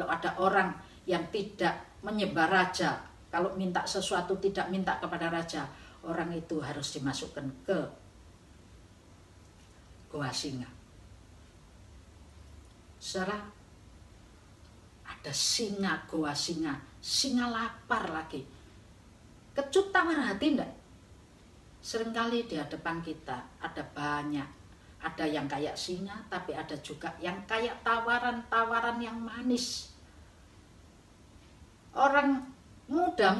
ada orang yang tidak menyembah raja, kalau minta sesuatu tidak minta kepada raja, orang itu harus dimasukkan ke goa singa. Saudara, ada singa, goa singa, singa lapar lagi. Kecut tawar hati enggak? Seringkali di hadapan kita ada banyak, ada yang kayak singa, tapi ada juga yang kayak tawaran-tawaran yang manis. Orang muda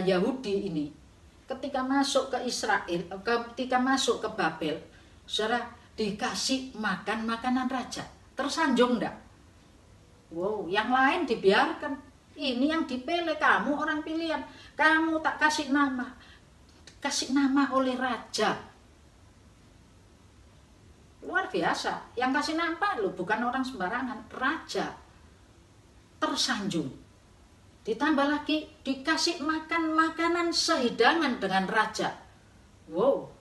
Yahudi ini ketika masuk ke Israel, ketika masuk ke Babel, saudara, dikasih makan makanan raja. Tersanjung enggak? Wow, yang lain dibiarkan. Ini yang dipilih, kamu orang pilihan. Kamu tak kasih nama. Kasih nama oleh raja. Luar biasa. Yang kasih nama loh, bukan orang sembarangan. Raja. Tersanjung. Ditambah lagi dikasih makan makanan sehidangan dengan raja. Wow.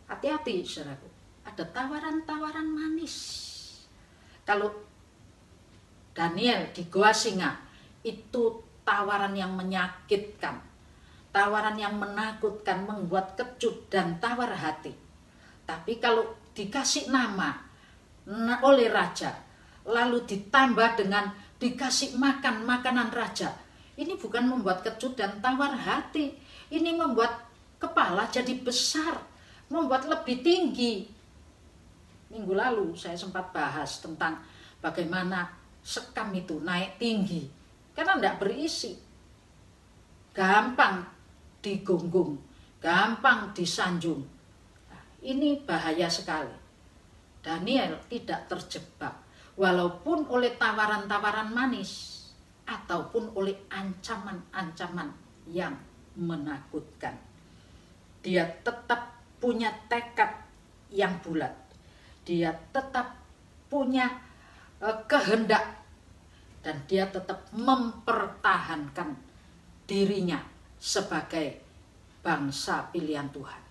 Hati-hati, saudaraku. Ada tawaran-tawaran manis. Kalau Daniel di goa singa, itu tawaran yang menyakitkan, tawaran yang menakutkan, membuat kecut dan tawar hati. Tapi kalau dikasih nama oleh raja, lalu ditambah dengan dikasih makan makanan raja, ini bukan membuat kecut dan tawar hati, ini membuat kepala jadi besar, membuat lebih tinggi. Minggu lalu saya sempat bahas tentang bagaimana sekam itu naik tinggi karena tidak berisi, gampang digonggong, gampang disanjung. Nah, ini bahaya sekali. Daniel tidak terjebak walaupun oleh tawaran-tawaran manis ataupun oleh ancaman-ancaman yang menakutkan. Dia tetap punya tekad yang bulat. Dia tetap punya kehendak dan dia tetap mempertahankan dirinya sebagai bangsa pilihan Tuhan.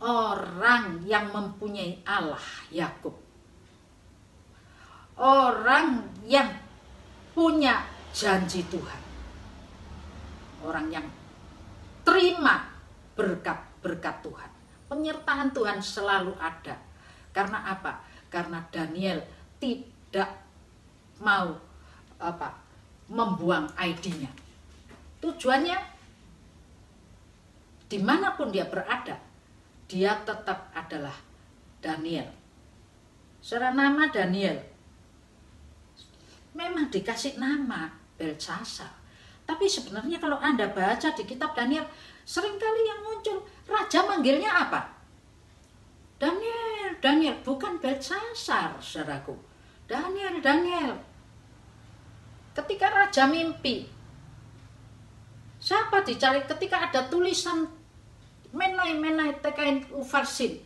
Orang yang mempunyai Allah Yakub, orang yang punya janji Tuhan, orang yang terima berkat-berkat Tuhan, penyertaan Tuhan selalu ada. Karena apa? Karena Daniel tidak mau membuang ID-nya. Tujuannya dimanapun dia berada, dia tetap adalah Daniel. Secara nama Daniel memang dikasih nama Belsasar, tapi sebenarnya kalau Anda baca di kitab Daniel, seringkali yang muncul raja manggilnya apa? Daniel, Daniel, bukan Belsasar, saudaraku. Daniel, Daniel. Ketika raja mimpi, siapa dicari? Ketika ada tulisan menai tekain ufarsin,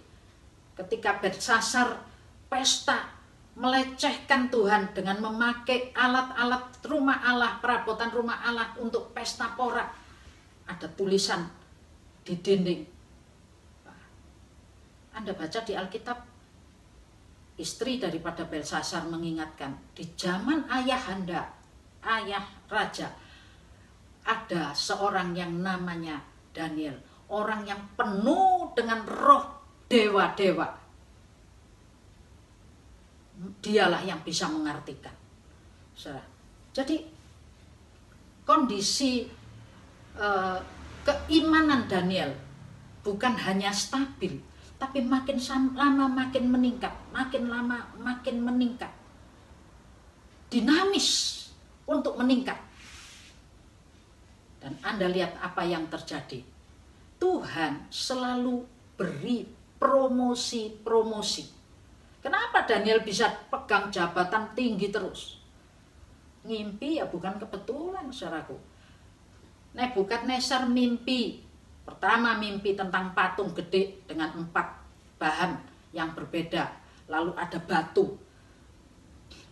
ketika Belsasar pesta melecehkan Tuhan dengan memakai alat-alat rumah Allah, perabotan rumah Allah untuk pesta pora, ada tulisan di dinding. Anda baca di Alkitab, istri daripada Belsasar mengingatkan, di zaman ayahanda, ayah raja, ada seorang yang namanya Daniel, orang yang penuh dengan roh dewa-dewa. Dialah yang bisa mengartikan. Jadi kondisi keimanan Daniel bukan hanya stabil, tapi makin lama makin meningkat, makin lama makin meningkat. Dinamis untuk meningkat. Dan Anda lihat apa yang terjadi. Tuhan selalu beri promosi-promosi. Kenapa Daniel bisa pegang jabatan tinggi terus? Ngimpi ya bukan kebetulan, saudaraku. Nebukadnezar mimpi. Pertama mimpi tentang patung gede dengan 4 bahan yang berbeda. lalu ada batu.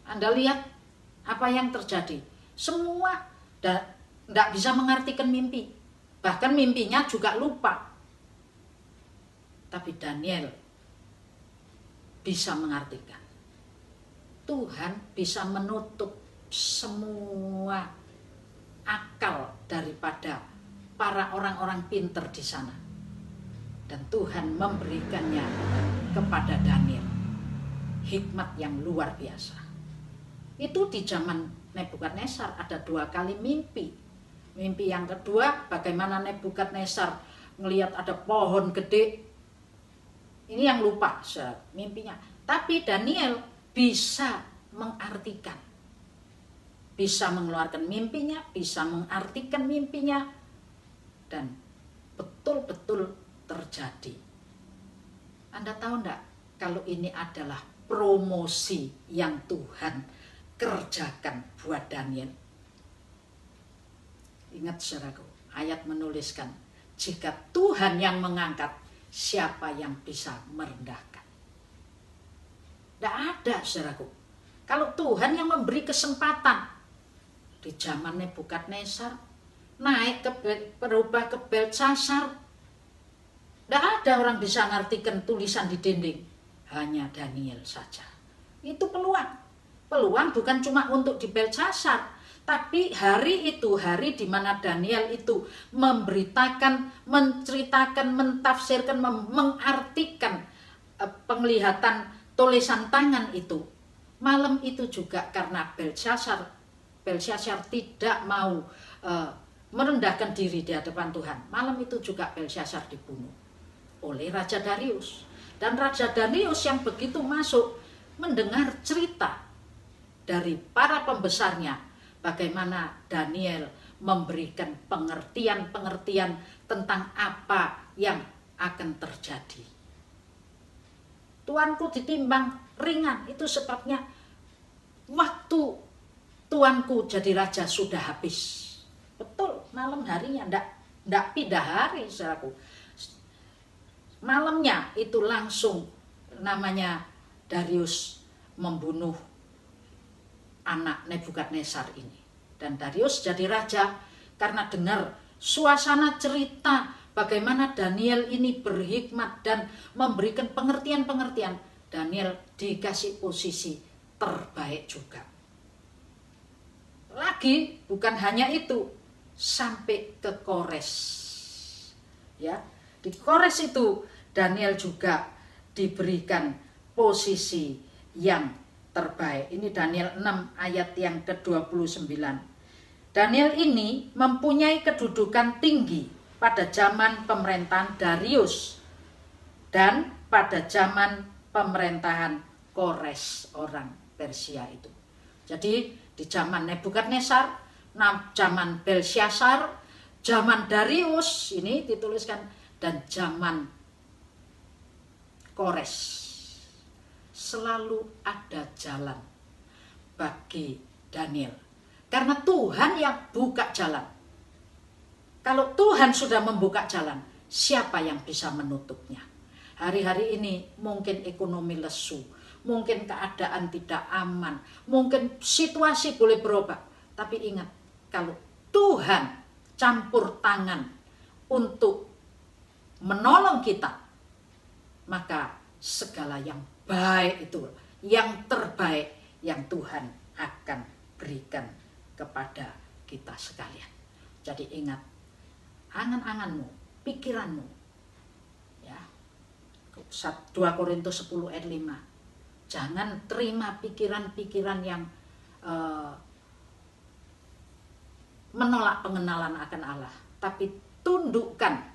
Anda lihat apa yang terjadi. Semua tidak bisa mengartikan mimpi. Bahkan mimpinya juga lupa. Tapi Daniel bisa mengartikan. Tuhan bisa menutup semua akal daripada para orang-orang pinter di sana. Dan Tuhan memberikannya kepada Daniel. Hikmat yang luar biasa. Itu di zaman Nebukadnezar ada 2 kali mimpi. Mimpi yang kedua, bagaimana Nebukadnezar melihat ada pohon gede. Ini yang lupa mimpinya. Tapi Daniel bisa mengartikan. Bisa mengeluarkan mimpinya, bisa mengartikan mimpinya. Dan betul-betul terjadi. Anda tahu enggak, kalau ini adalah promosi yang Tuhan kerjakan buat Daniel. Ingat saudaraku, ayat menuliskan, jika Tuhan yang mengangkat, siapa yang bisa merendahkan? Tidak ada saudaraku. Kalau Tuhan yang memberi kesempatan, di zaman Nebukadnezar, naik berubah ke Belshazzar, tidak ada orang bisa ngartikan tulisan di dinding. Hanya Daniel saja. Itu peluang. Peluang bukan cuma untuk di Belshazzar, tapi hari itu, hari di mana Daniel itu memberitakan, menceritakan, mentafsirkan, mengartikan penglihatan tulisan tangan itu. Malam itu juga karena Belshazzar tidak mau merendahkan diri di hadapan Tuhan. Malam itu juga Belshazzar dibunuh oleh Raja Darius. Dan Raja Darius yang begitu masuk mendengar cerita dari para pembesarnya, bagaimana Daniel memberikan pengertian-pengertian tentang apa yang akan terjadi. Tuanku ditimbang ringan, itu sebabnya waktu tuanku jadi raja sudah habis. Betul, malam harinya, ndak pindah hari, saudaraku. Malamnya itu langsung namanya Darius membunuh anak Nebukadnezar ini. Dan Darius jadi raja karena dengar suasana cerita bagaimana Daniel ini berhikmat dan memberikan pengertian-pengertian. Daniel dikasih posisi terbaik juga. Lagi bukan hanya itu, sampai ke Kores. Ya, di Kores itu Daniel juga diberikan posisi yang terbaik. Ini Daniel 6 ayat yang ke-29. Daniel ini mempunyai kedudukan tinggi pada zaman pemerintahan Darius dan pada zaman pemerintahan Kores orang Persia itu. Jadi di zaman Nebukadnezar, zaman Belshazzar, zaman Darius ini dituliskan, dan zaman Kores, selalu ada jalan bagi Daniel. Karena Tuhan yang buka jalan. Kalau Tuhan sudah membuka jalan, siapa yang bisa menutupnya? Hari-hari ini mungkin ekonomi lesu, mungkin keadaan tidak aman, mungkin situasi boleh berubah. Tapi ingat, kalau Tuhan campur tangan untuk menolong kita, maka segala yang baik itu, yang terbaik yang Tuhan akan berikan kepada kita sekalian. Jadi ingat, angan-anganmu, pikiranmu, ya, 2 Korintus 10 ayat 5, jangan terima pikiran-pikiran yang menolak pengenalan akan Allah, tapi tundukkan,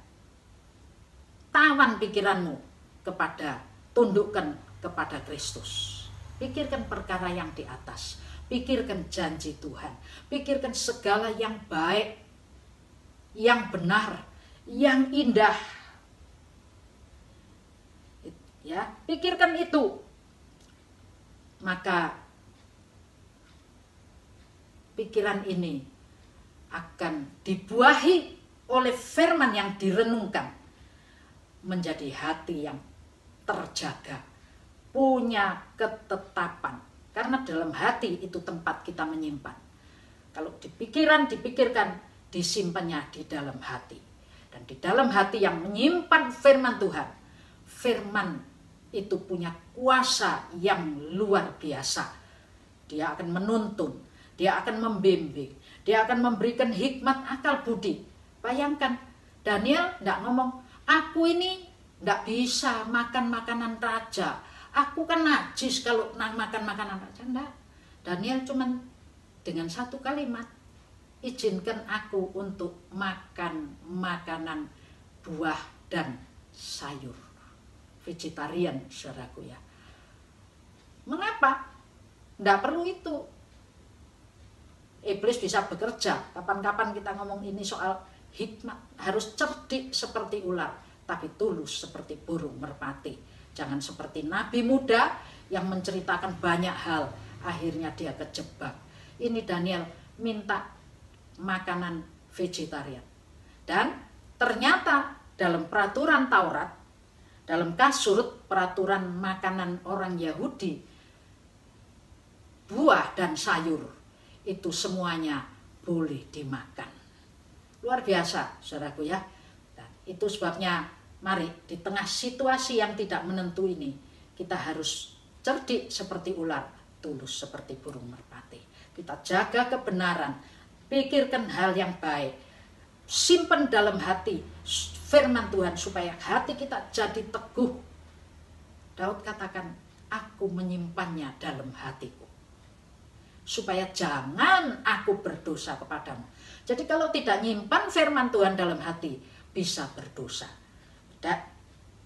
tawan pikiranmu tundukkan kepada Kristus. Pikirkan perkara yang di atas, pikirkan janji Tuhan, pikirkan segala yang baik, yang benar, yang indah. Ya, pikirkan itu. Maka pikiran ini akan dibuahi oleh firman yang direnungkan, menjadi hati yang terjaga punya ketetapan. Karena dalam hati itu tempat kita menyimpan. Kalau di pikiran dipikirkan, disimpannya di dalam hati. Dan di dalam hati yang menyimpan firman Tuhan, firman itu punya kuasa yang luar biasa. Dia akan menuntun, dia akan membimbing, dia akan memberikan hikmat akal budi. Bayangkan, Daniel tidak ngomong, aku ini tidak bisa makan makanan raja. Aku kan najis kalau makan makanan raja. Tidak. Daniel cuma dengan satu kalimat, izinkan aku untuk makan makanan buah dan sayur. Vegetarian, saudaraku ya. Mengapa? Tidak perlu itu. Iblis bisa bekerja. Kapan-kapan kita ngomong ini soal hikmat. Harus cerdik seperti ular, tapi tulus seperti burung merpati. Jangan seperti nabi muda yang menceritakan banyak hal, akhirnya dia kejebak. Ini Daniel minta makanan vegetarian. Dan ternyata dalam peraturan Taurat, dalam kasurut peraturan makanan orang Yahudi, buah dan sayur itu semuanya boleh dimakan. Luar biasa, saudaraku ya. Nah, itu sebabnya mari di tengah situasi yang tidak menentu ini, kita harus cerdik seperti ular, tulus seperti burung merpati. Kita jaga kebenaran, pikirkan hal yang baik, simpan dalam hati firman Tuhan supaya hati kita jadi teguh. Daud katakan, aku menyimpannya dalam hatiku, supaya jangan aku berdosa kepadamu. Jadi kalau tidak nyimpan firman Tuhan dalam hati, bisa berdosa.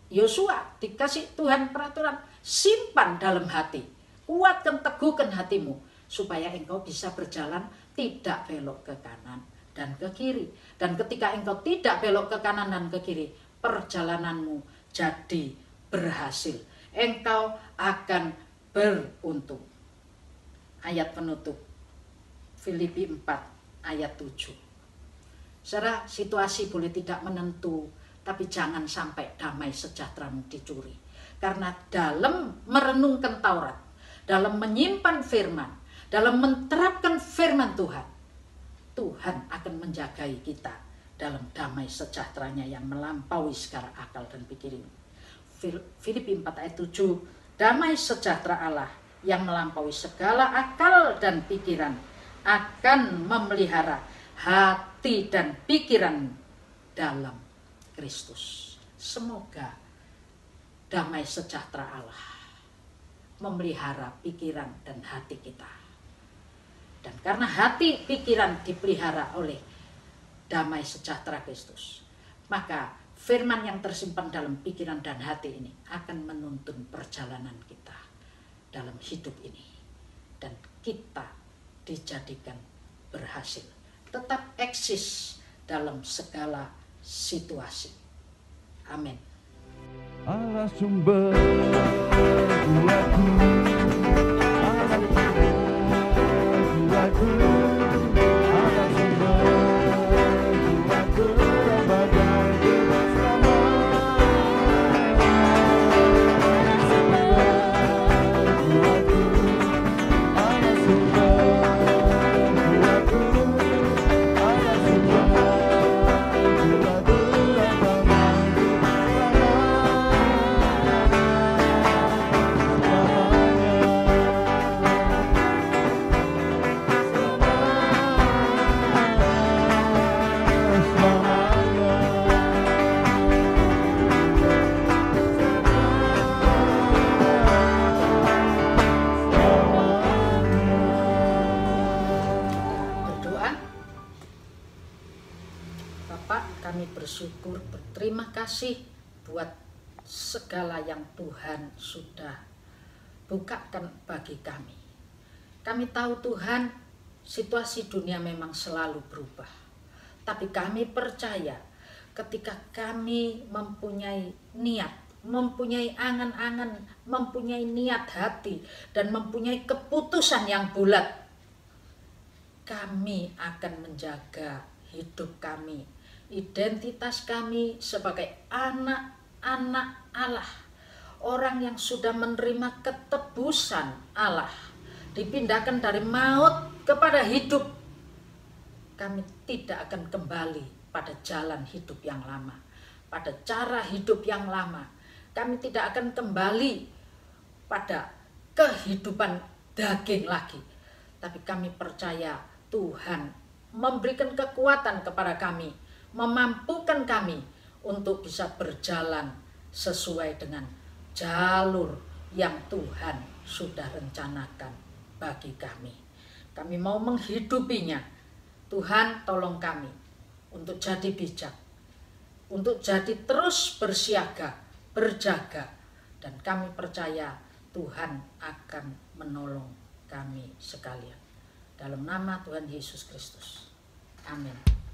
Yosua dikasih Tuhan peraturan, simpan dalam hati, kuatkan, teguhkan hatimu, supaya engkau bisa berjalan tidak belok ke kanan dan ke kiri. Dan ketika engkau tidak belok ke kanan dan ke kiri, perjalananmu jadi berhasil. Engkau akan beruntung. Ayat penutup, Filipi 4 ayat 7. Saudara, situasi boleh tidak menentu, tapi jangan sampai damai sejahteramu dicuri. Karena dalam merenungkan Taurat, dalam menyimpan firman, dalam menerapkan firman Tuhan, Tuhan akan menjagai kita dalam damai sejahteranya yang melampaui segala akal dan pikiran. Filipi 4 ayat 7, damai sejahtera Allah yang melampaui segala akal dan pikiran akan memelihara hati dan pikiran dalam Kristus. Semoga damai sejahtera Allah memelihara pikiran dan hati kita. Dan karena hati pikiran dipelihara oleh damai sejahtera Kristus, maka firman yang tersimpan dalam pikiran dan hati ini akan menuntun perjalanan kita dalam hidup ini. Dan kita dijadikan berhasil, tetap eksis dalam segala situasi. Amin. Allah sumber buatku, Allah sumber buatku, Allah sumber buatku, bagai deras bersyukur, berterima kasih buat segala yang Tuhan sudah bukakan bagi kami. Kami tahu Tuhan, situasi dunia memang selalu berubah. Tapi kami percaya ketika kami mempunyai niat, mempunyai angan-angan, mempunyai niat hati, dan mempunyai keputusan yang bulat, kami akan menjaga hidup kami, identitas kami sebagai anak-anak Allah, orang yang sudah menerima ketebusan Allah, dipindahkan dari maut kepada hidup, kami tidak akan kembali pada jalan hidup yang lama, pada cara hidup yang lama. Kami tidak akan kembali pada kehidupan daging lagi. Tapi kami percaya Tuhan memberikan kekuatan kepada kami, memampukan kami untuk bisa berjalan sesuai dengan jalur yang Tuhan sudah rencanakan bagi kami. Kami mau menghidupinya. Tuhan, tolong kami untuk jadi bijak, untuk jadi terus bersiaga, berjaga, dan kami percaya Tuhan akan menolong kami sekalian. Dalam nama Tuhan Yesus Kristus. Amin.